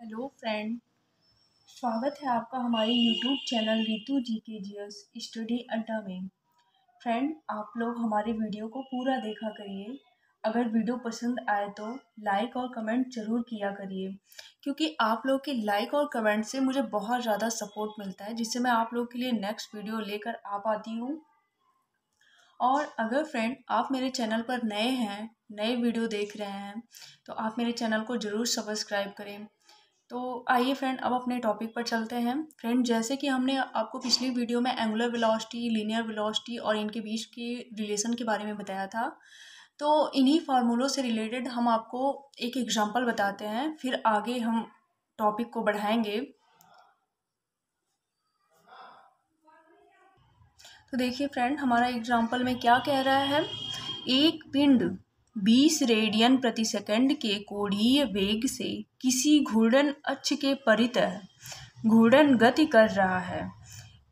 Hello friend, स्वागत है आपका हमारे यूट्यूब चैनल रितु जी के जीएस स्टडी अड्डा में। फ्रेंड, आप लोग हमारे वीडियो को पूरा देखा करिए। अगर वीडियो पसंद आए तो लाइक और कमेंट ज़रूर किया करिए, क्योंकि आप लोग के लाइक और कमेंट से मुझे बहुत ज़्यादा सपोर्ट मिलता है, जिससे मैं आप लोग के लिए नेक्स्ट वीडियो लेकर आ पाती हूँ। और अगर फ्रेंड आप मेरे चैनल पर नए हैं, नए वीडियो देख रहे हैं, तो आप मेरे चैनल को ज़रूर सब्सक्राइब करें। तो आइए फ्रेंड, अब अपने टॉपिक पर चलते हैं। फ्रेंड, जैसे कि हमने आपको पिछली वीडियो में एंगुलर वेलोसिटी, लीनियर वेलोसिटी और इनके बीच के रिलेशन के बारे में बताया था, तो इन्हीं फार्मूलों से रिलेटेड हम आपको एक एग्जांपल बताते हैं, फिर आगे हम टॉपिक को बढ़ाएंगे। तो देखिए फ्रेंड, हमारा एग्जाम्पल में क्या कह रहा है। एक पिंड 20 रेडियन प्रति सेकंड के कोणीय वेग से किसी घूर्णन अक्ष के परितः घूर्णन गति कर रहा है।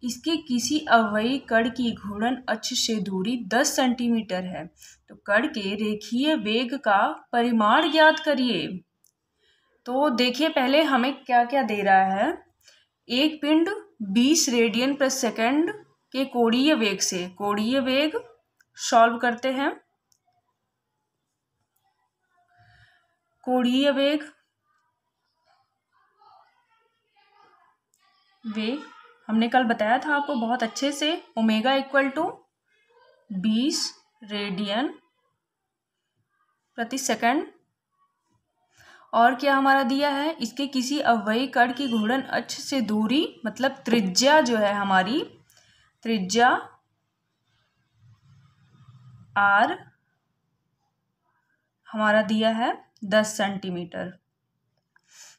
इसके किसी अवयवी कण की घूर्णन अक्ष से दूरी 10 सेंटीमीटर है। तो कण के रेखीय वेग का परिमाण ज्ञात करिए। तो देखिए, पहले हमें क्या क्या दे रहा है। एक पिंड 20 रेडियन प्रति सेकंड के कोणीय वेग से, कोणीय वेग सॉल्व करते हैं। कोणीय वेग हमने कल बताया था आपको बहुत अच्छे से, ओमेगा इक्वल टू 20 रेडियन प्रति सेकंड। और क्या हमारा दिया है, इसके किसी अवयवी कण की घूर्णन अक्ष से दूरी, मतलब त्रिज्या जो है हमारी, त्रिज्या r हमारा दिया है 10 सेंटीमीटर।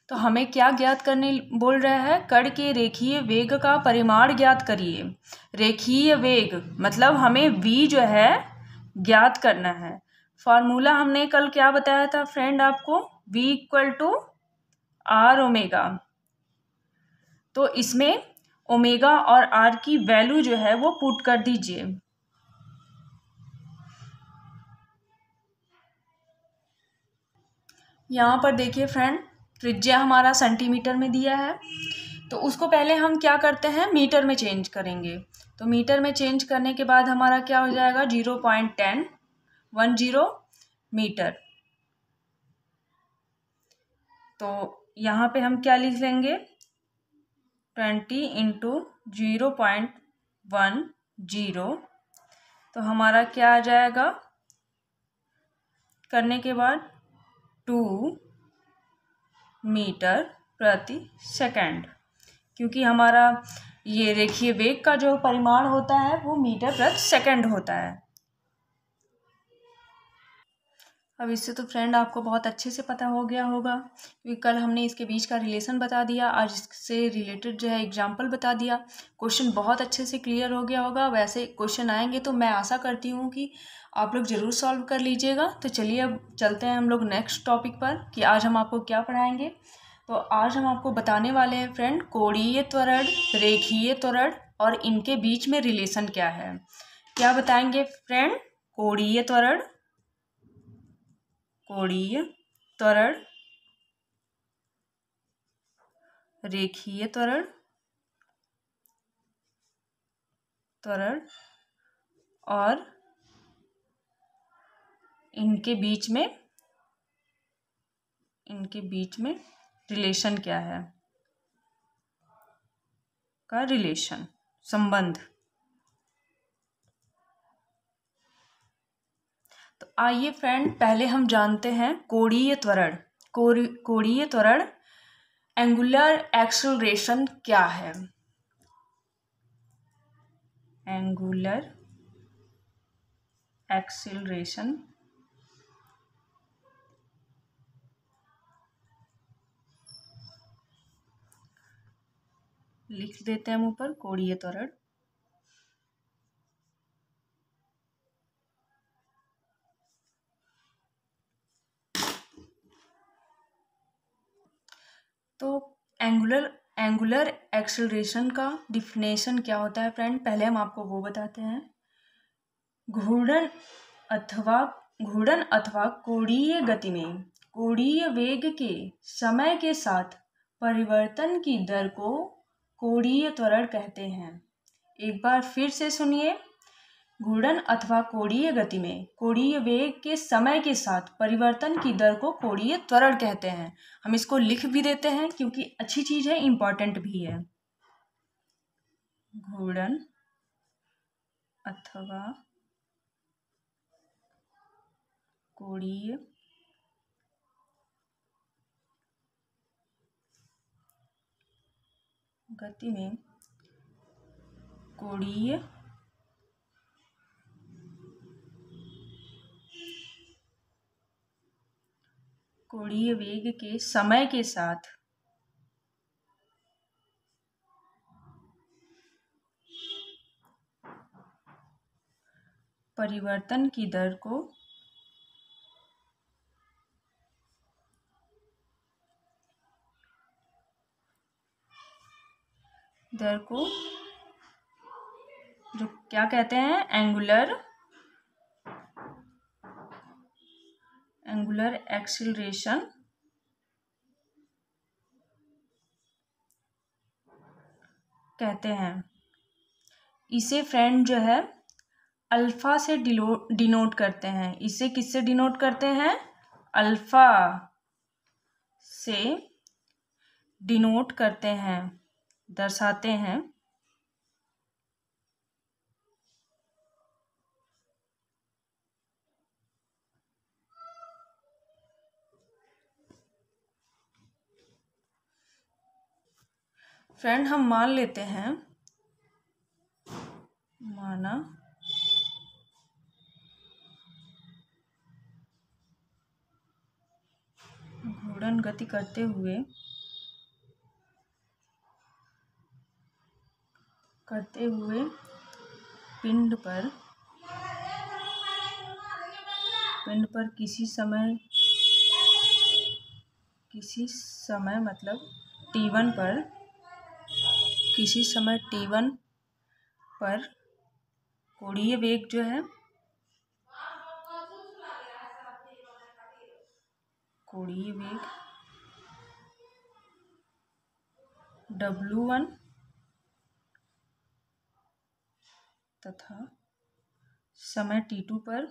तो हमें क्या ज्ञात करने बोल रहा है, कण के रेखीय वेग का परिमाण ज्ञात करिए। रेखीय वेग मतलब हमें v जो है ज्ञात करना है। फॉर्मूला हमने कल क्या बताया था फ्रेंड आपको, v equal to r omega. तो इसमें ओमेगा और r की वैल्यू जो है वो पुट कर दीजिए। यहाँ पर देखिए फ्रेंड, त्रिज्या हमारा सेंटीमीटर में दिया है, तो उसको पहले हम क्या करते हैं, मीटर में चेंज करेंगे। तो मीटर में चेंज करने के बाद हमारा क्या हो जाएगा, 0.10 मीटर। तो यहाँ पे हम क्या लिख लेंगे, 20 इंटू 0.10। तो हमारा क्या आ जाएगा, करने के बाद 2 मीटर प्रति सेकंड, क्योंकि हमारा ये रेखीय वेग का जो परिमाण होता है वो मीटर प्रति सेकंड होता है। अब इससे तो फ्रेंड आपको बहुत अच्छे से पता हो गया होगा, क्योंकि कल हमने इसके बीच का रिलेशन बता दिया, आज इससे रिलेटेड जो है एग्जाम्पल बता दिया। क्वेश्चन बहुत अच्छे से क्लियर हो गया होगा। वैसे क्वेश्चन आएंगे तो मैं आशा करती हूँ कि आप लोग ज़रूर सॉल्व कर लीजिएगा। तो चलिए अब चलते हैं हम लोग नेक्स्ट टॉपिक पर, कि आज हम आपको क्या पढ़ाएंगे। तो आज हम आपको बताने वाले हैं फ्रेंड, कोणीय त्वरण, रेखीय त्वरण और इनके बीच में रिलेशन क्या है। क्या बताएंगे फ्रेंड, कोणीय त्वरण, कोणीय त्वरण, रेखीय त्वरण, त्वरण और इनके बीच में रिलेशन क्या है, का रिलेशन, संबंध। तो आइए फ्रेंड, पहले हम जानते हैं कोणीय त्वरण। कोणीय त्वरण, एंगुलर एक्सेलरेशन क्या है। एंगुलर एक्सेलरेशन लिख देते हैं हम ऊपर, कोणीय त्वरण। तो एंगुलर एक्सेलरेशन का डिफिनेशन क्या होता है फ्रेंड, पहले हम आपको वो बताते हैं। घूर्णन अथवा कोणीय गति में कोणीय वेग के समय के साथ परिवर्तन की दर को कोणीय त्वरण कहते हैं। एक बार फिर से सुनिए। घूर्णन अथवा कोणीय गति में कोणीय वेग के समय के साथ परिवर्तन की दर को कोणीय त्वरण कहते हैं। हम इसको लिख भी देते हैं क्योंकि अच्छी चीज है, इंपॉर्टेंट भी है। घूर्णन अथवा कोणीय गति में कोणीय वेग के समय के साथ परिवर्तन की दर को जो क्या कहते हैं, एंगुलर एक्सीलरेशन कहते हैं। इसे फ्रेंड जो है अल्फा से डिनोट करते हैं। इसे किससे डिनोट करते हैं? अल्फा से डिनोट करते हैं, दर्शाते हैं। फ्रेंड हम मान लेते हैं, माना घूर्णन गति करते हुए पिंड पर किसी समय मतलब t1 पर कोणीय वेग जो है W1 तथा समय t2 पर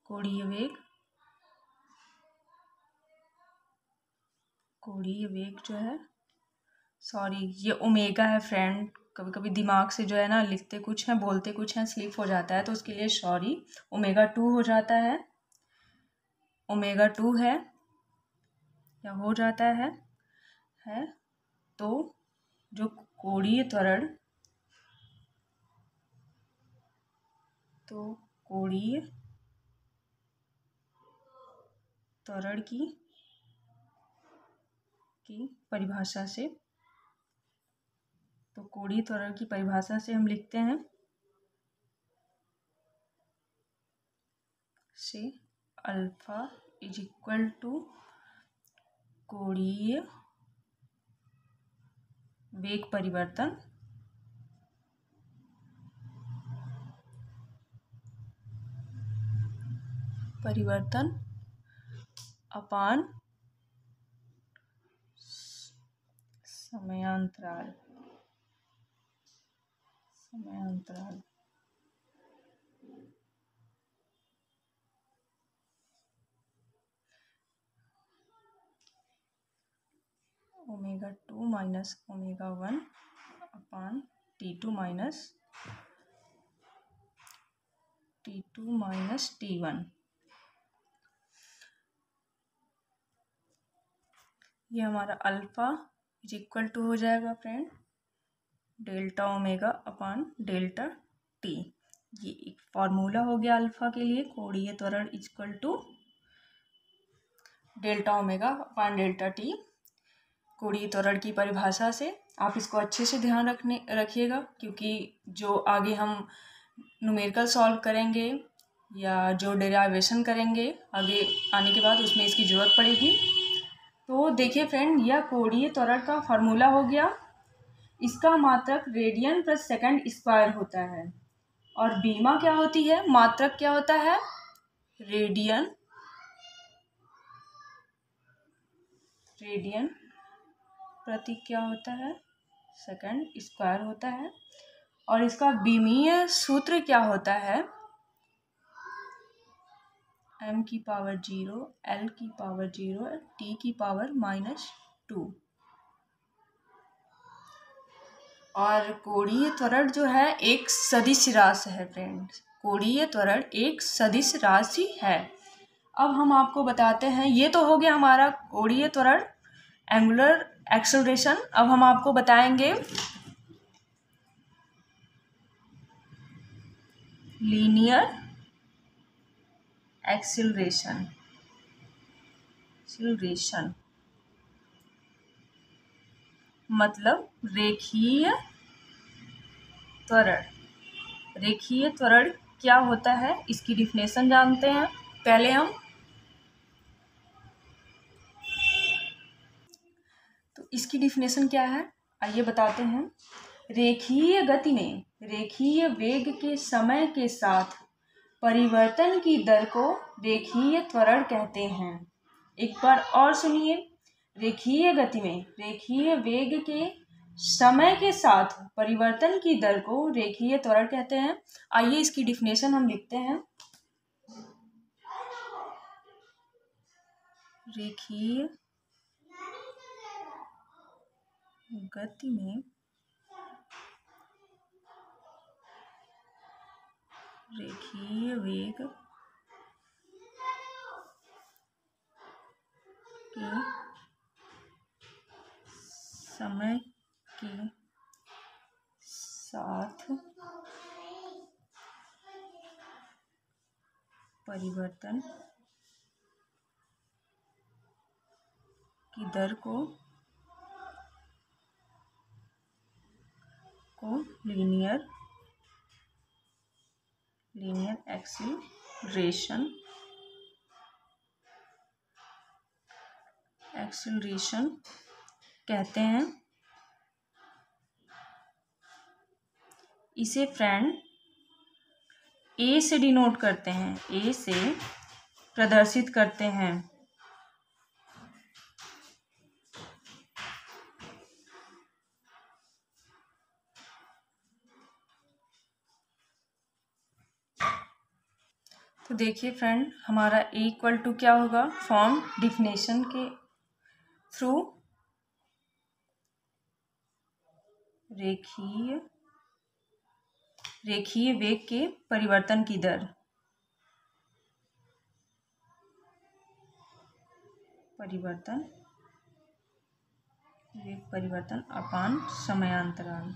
कोणीय वेग जो है, सॉरी ये ओमेगा है फ्रेंड। कभी कभी दिमाग से जो है ना, लिखते कुछ हैं बोलते कुछ हैं, स्लिप हो जाता है, तो उसके लिए सॉरी। ओमेगा 2 हो जाता है, ओमेगा 2 है या हो जाता है तो जो कोणीय त्वरण की परिभाषा से हम लिखते हैं से अल्फा इज इक्वल टू कोणीय वेग परिवर्तन अपान समयांतराल। ओमेगा 2 माइनस ओमेगा 1 अपान T2 माइनस T1। ये हमारा अल्फा इज इक्वल टू हो जाएगा friend delta omega upon delta T. ये एक फॉर्मूला हो गया अल्फा के लिए, कोणीय त्वरण is equal to delta omega upon delta T. कोणीय त्वरण की परिभाषा से आप इसको अच्छे से ध्यान रखिएगा, क्योंकि जो आगे हम न्यूमेरिकल सॉल्व करेंगे या जो डेरिवेशन करेंगे आगे आने के बाद, उसमें इसकी ज़रूरत पड़ेगी। तो देखिए फ्रेंड, यह कोणीय त्वरण का फार्मूला हो गया। इसका मात्रक रेडियन प्रति सेकंड स्क्वायर होता है और बीमा क्या होती है, मात्रक क्या होता है, रेडियन रेडियन प्रति क्या होता है, सेकंड स्क्वायर होता है। और इसका विमीय सूत्र क्या होता है, m की पावर 0, l की पावर 0, t की पावर -2। और कोणीय त्वरण जो है एक सदिश राशि है फ्रेंड्स, कोणीय त्वरण एक सदिश राशि है। अब हम आपको बताते हैं, ये तो हो गया हमारा कोणीय त्वरण, एंगुलर एक्सेलरेशन। अब हम आपको बताएंगे लीनियर एक्सेलरेशन। मतलब रेखीय त्वरण। रेखीय त्वरण क्या होता है, इसकी डिफिनेशन जानते हैं पहले हम। तो इसकी डिफिनेशन क्या है, आइए बताते हैं। रेखीय गति में रेखीय वेग के समय के साथ परिवर्तन की दर को रेखीय त्वरण कहते हैं। एक बार और सुनिए, रेखीय गति में रेखीय वेग के समय के साथ परिवर्तन की दर को रेखीय त्वरण कहते हैं। आइए इसकी डिफिनेशन हम लिखते हैं। रेखीय गति में रेखीय वेग के समय के साथ परिवर्तन की दर को लीनियर एक्सेलरेशन कहते हैं। इसे फ्रेंड ए से डिनोट करते हैं, ए से प्रदर्शित करते हैं। तो देखिए फ्रेंड, हमारा ए इक्वल टू क्या होगा, फॉर्म डिफिनेशन के थ्रू रेखीय वेग के परिवर्तन की दर, वेग परिवर्तन अपान समयांतराल।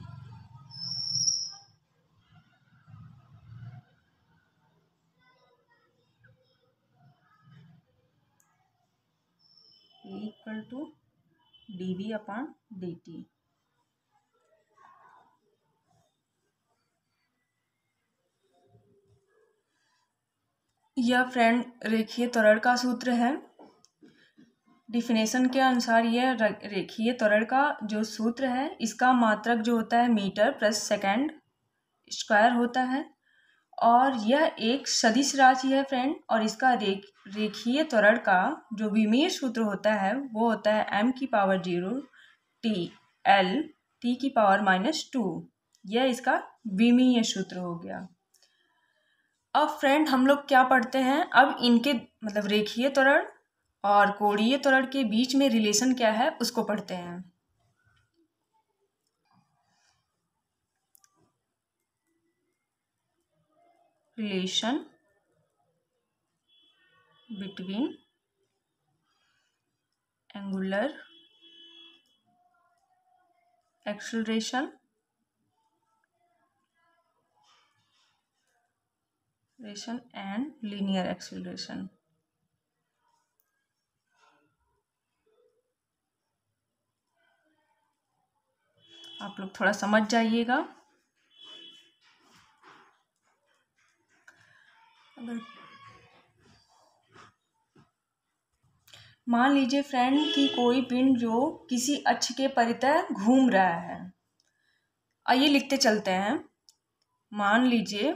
Equal to dv upon dt। यह फ्रेंड रेखीय त्वरण का सूत्र है। डिफिनेशन के अनुसार यह रेखीय त्वरण का जो सूत्र है, इसका मात्रक जो होता है मीटर प्रति सेकंड स्क्वायर होता है। और यह एक सदिश राशि है फ्रेंड। और इसका रेखीय त्वरण का जो विमीय सूत्र होता है वो होता है m की पावर 0 t की पावर -2। यह इसका विमीय सूत्र हो गया। अब फ्रेंड हम लोग क्या पढ़ते हैं, अब इनके मतलब रेखीय त्वरण और कोणीय त्वरण के बीच में रिलेशन क्या है उसको पढ़ते हैं। Relation between angular acceleration and linear acceleration. आप लोग थोड़ा समझ जाइएगा। अगर मान लीजिए फ्रेंड कि कोई पिंड जो किसी अक्ष के परितः घूम रहा है, आइए लिखते चलते हैं। मान लीजिए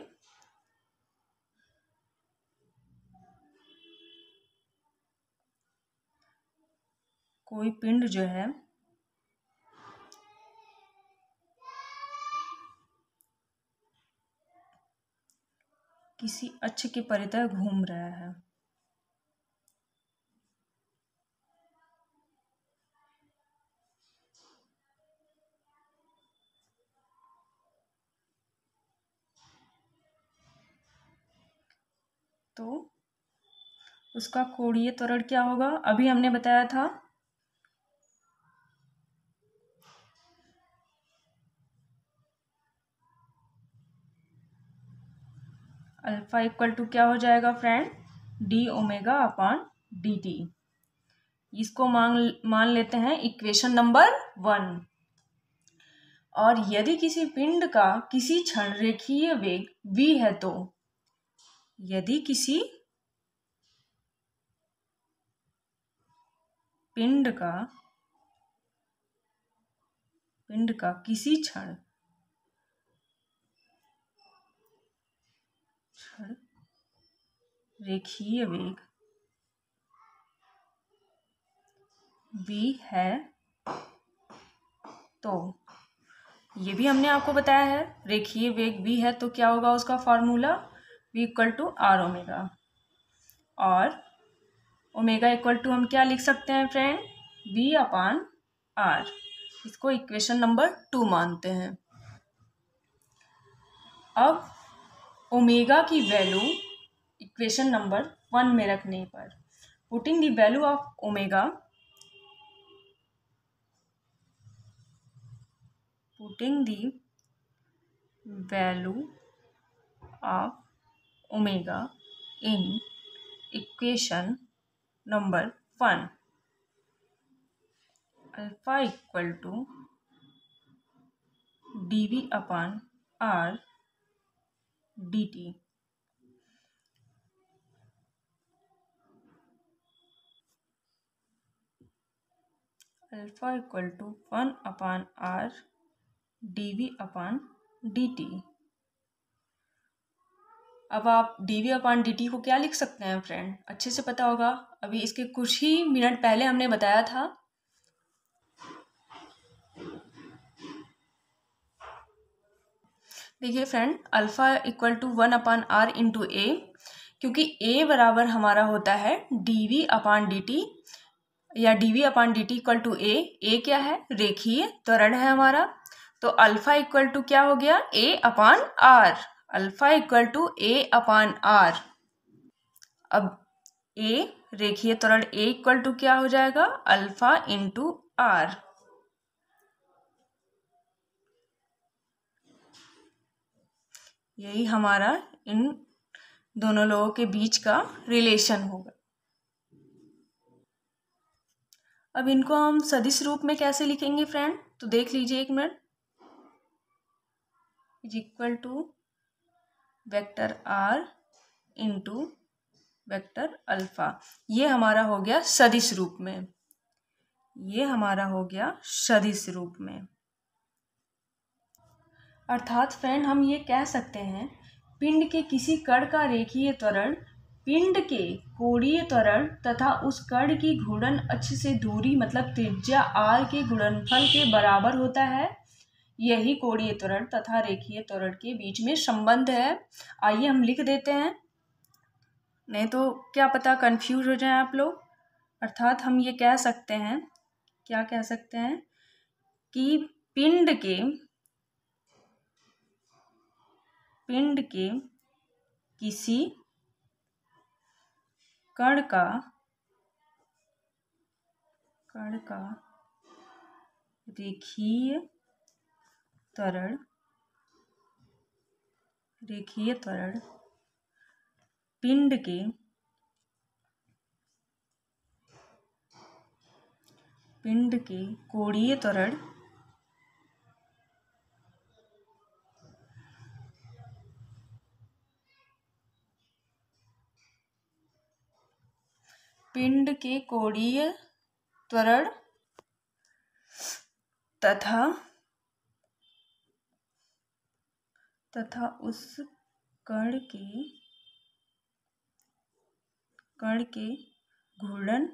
कोई पिंड जो है किसी अक्ष के परितः घूम रहा है। तो उसका कोणीय त्वरण क्या होगा? अभी हमने बताया था अल्फा इक्वल टू क्या हो जाएगा friend? D omega upon D T. इसको मान लेते हैं इक्वेशन नंबर 1। और यदि किसी पिंड का किसी क्षण रेखीय वेग v है तो यदि किसी पिंड का किसी क्षण रेखीय वेग v है तो ये भी हमने आपको बताया है, रेखीय वेग v है तो क्या होगा उसका formula? v equal to r omega. और ओमेगा इक्वल टू हम क्या लिख सकते हैं फ्रेंड? v upon r. इसको इक्वेशन नंबर 2 मानते हैं। अब ओमेगा की वैल्यू इक्वेशन नंबर 1 में रखने पर putting the value of omega in equation number 1, alpha equal to dv upon r dt। Alpha equal to 1 upon r dv upon dt। अब आप dv अपान dt को क्या लिख सकते हैं फ्रेंड? अच्छे से पता होगा, अभी इसके कुछ ही मिनट पहले हमने बताया था। देखिए friend, alpha equal to 1 upon r into a, क्योंकि a बराबर हमारा होता है dv अपान dt या dv upon dt equal to a क्या है? रेखीय त्वरण है हमारा। तो अल्फा इक्वल टू क्या हो गया? a upon r। Alpha equal to a upon r। अब a रेखीय त्वरण a इक्वल टू क्या हो जाएगा? Alpha into r। यही हमारा इन दोनों लोगों के बीच का रिलेशन होगा। अब इनको हम सदिश रूप में कैसे लिखेंगे फ्रेंड? तो देख लीजिए एक minute. Is equal to vector r into vector alpha. ये हमारा हो गया सदिश रूप में। ये हमारा हो गया सदिश रूप में। अर्थात फ्रेंड हम ये कह सकते हैं पिंड के किसी कण का रेखीय त्वरण पिंड के कोणीय त्वरण तथा उस कण की घूर्णन अक्ष से दूरी मतलब त्रिज्या r के गुणनफल के बराबर होता है। यही कोणीय त्वरण तथा रेखीय त्वरण के बीच में संबंध है। आइए हम लिख देते हैं, नहीं तो क्या पता कंफ्यूज हो जाए आप लोग। अर्थात हम ये कह सकते हैं, क्या कह सकते हैं कि पिंड के किसी कण का रेखीय त्वरण पिंड के कोणीय त्वरण तथा उस कण के घूर्णन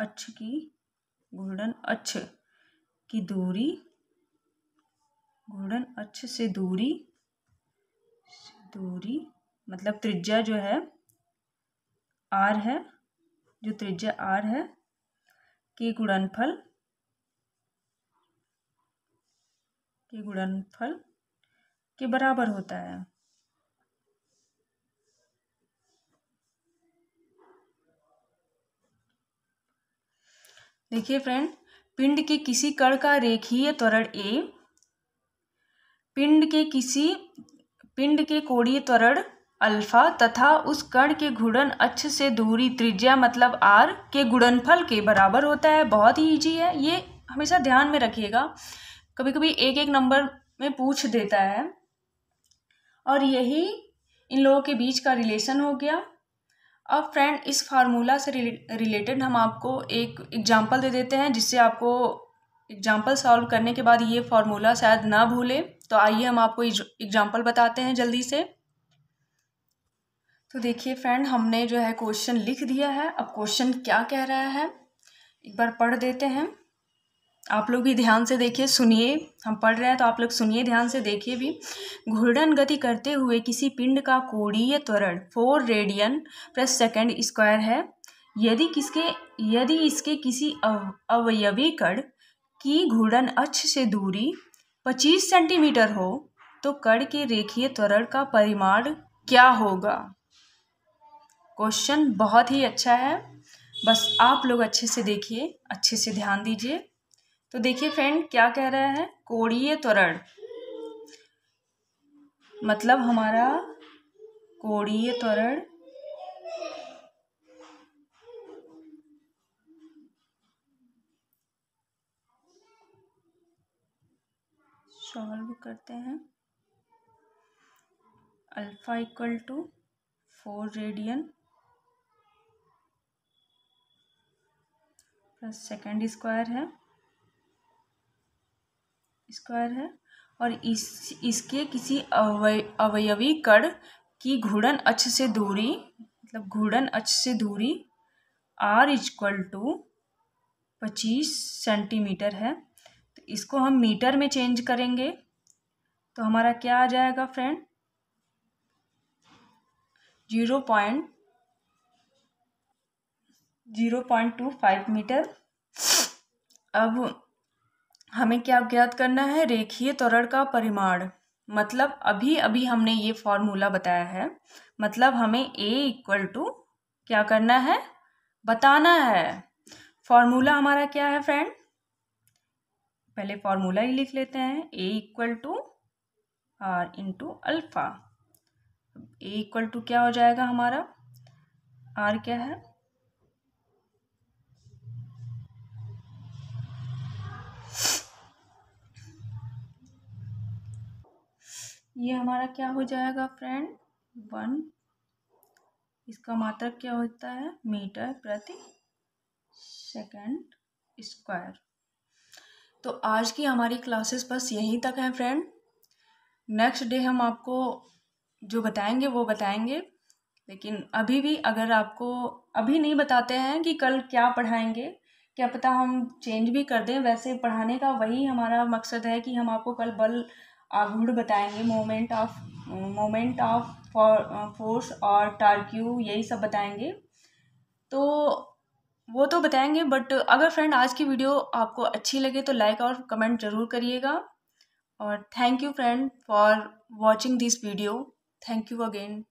अक्ष की घूर्णन अक्ष की दूरी, घूर्णन अक्ष से दूरी मतलब त्रिज्या जो है r है, जो त्रिज्या r है के गुणनफल के बराबर होता है। देखिए फ्रेंड, पिंड के किसी कण का रेखीय त्वरण a पिंड के कोणीय त्वरण अल्फा तथा उस कण के घूर्णन अक्ष से दूरी त्रिज्या मतलब r के गुणनफल के बराबर होता है। बहुत ही इजी है, ये हमेशा ध्यान में रखिएगा, कभी कभी एक एक नंबर में पूछ देता है। और यही इन लोगों के बीच का रिलेशन हो गया। अब फ्रेंड, इस फार्मूला से रिलेटेड हम आपको एक एग्जांपल दे देते हैं, जिससे आपको एग्जांपल सॉल्व करने के बाद ये फार्मूला शायद ना भूले। तो आइए हम आपको एग्जांपल बताते हैं जल्दी से। तो देखिए फ्रेंड, हमने जो है क्वेश्चन लिख दिया है। अब क्वेश्चन क्या कह रहा है एक बार पढ़ देते हैं। आप लोग भी ध्यान से देखिए, सुनिए, हम पढ़ रहे हैं तो आप लोग सुनिए, ध्यान से देखिए भी। घूर्णन गति करते हुए किसी पिंड का कोणीय त्वरण 4 रेडियन प्रति सेकंड स्क्वायर है। यदि इसके किसी अवयवी कण की घूर्णन अक्ष से दूरी 25 सेंटीमीटर हो तो कण के रेखीय त्वरण का परिमाण क्या होगा। क्वेश्चन बहुत ही अच्छा है, बस आप लोग अच्छे से देखिए, अच्छे से ध्यान दीजिए। तो देखिए फ्रेंड, क्या कह रहा है, कोणीय त्वरण मतलब हमारा कोणीय त्वरण सॉल्व करते हैं। Alpha equal to 4 radian plus second square है और इसके किसी अवयवी कण की घूर्णन अक्ष से दूरी मतलब घूर्णन अक्ष से दूरी r इक्वल टू 25 सेंटीमीटर है। तो इसको हम मीटर में चेंज करेंगे तो हमारा क्या आ जाएगा फ्रेंड, 0.25 मीटर। अब हमें क्या ज्ञात करना है, रेखीय त्वरण का परिमाण। मतलब अभी अभी हमने ये फॉर्मूला बताया है, मतलब हमें a इक्वल टू क्या करना है, बताना है। फॉर्मूला हमारा क्या है फ्रेंड, पहले फॉर्मूला ही लिख लेते हैं। a equal to r into alpha. a equal to क्या हो जाएगा हमारा, r क्या है, ये हमारा क्या हो जाएगा फ्रेंड, 1, इसका मात्रक क्या होता है, मीटर प्रति सेकंड स्क्वायर। तो आज की हमारी क्लासेस बस यहीं तक है फ्रेंड। नेक्स्ट डे हम आपको जो बताएंगे वो बताएंगे, लेकिन अभी भी अगर आपको अभी नहीं बताते हैं कि कल क्या पढ़ाएंगे, क्या पता हम चेंज भी कर दें। वैसे पढ़ाने का वही हमारा मकसद है कि हम आपको कल बल आघूर्ण बताएंगे, मोमेंट ऑफ फोर्स और टार्क्यू, यही सब बताएंगे। तो वो तो बताएंगे, बट अगर फ्रेंड आज की वीडियो आपको अच्छी लगे तो लाइक और कमेंट ज़रूर करिएगा। और thank you friend for watching this video. Thank you again.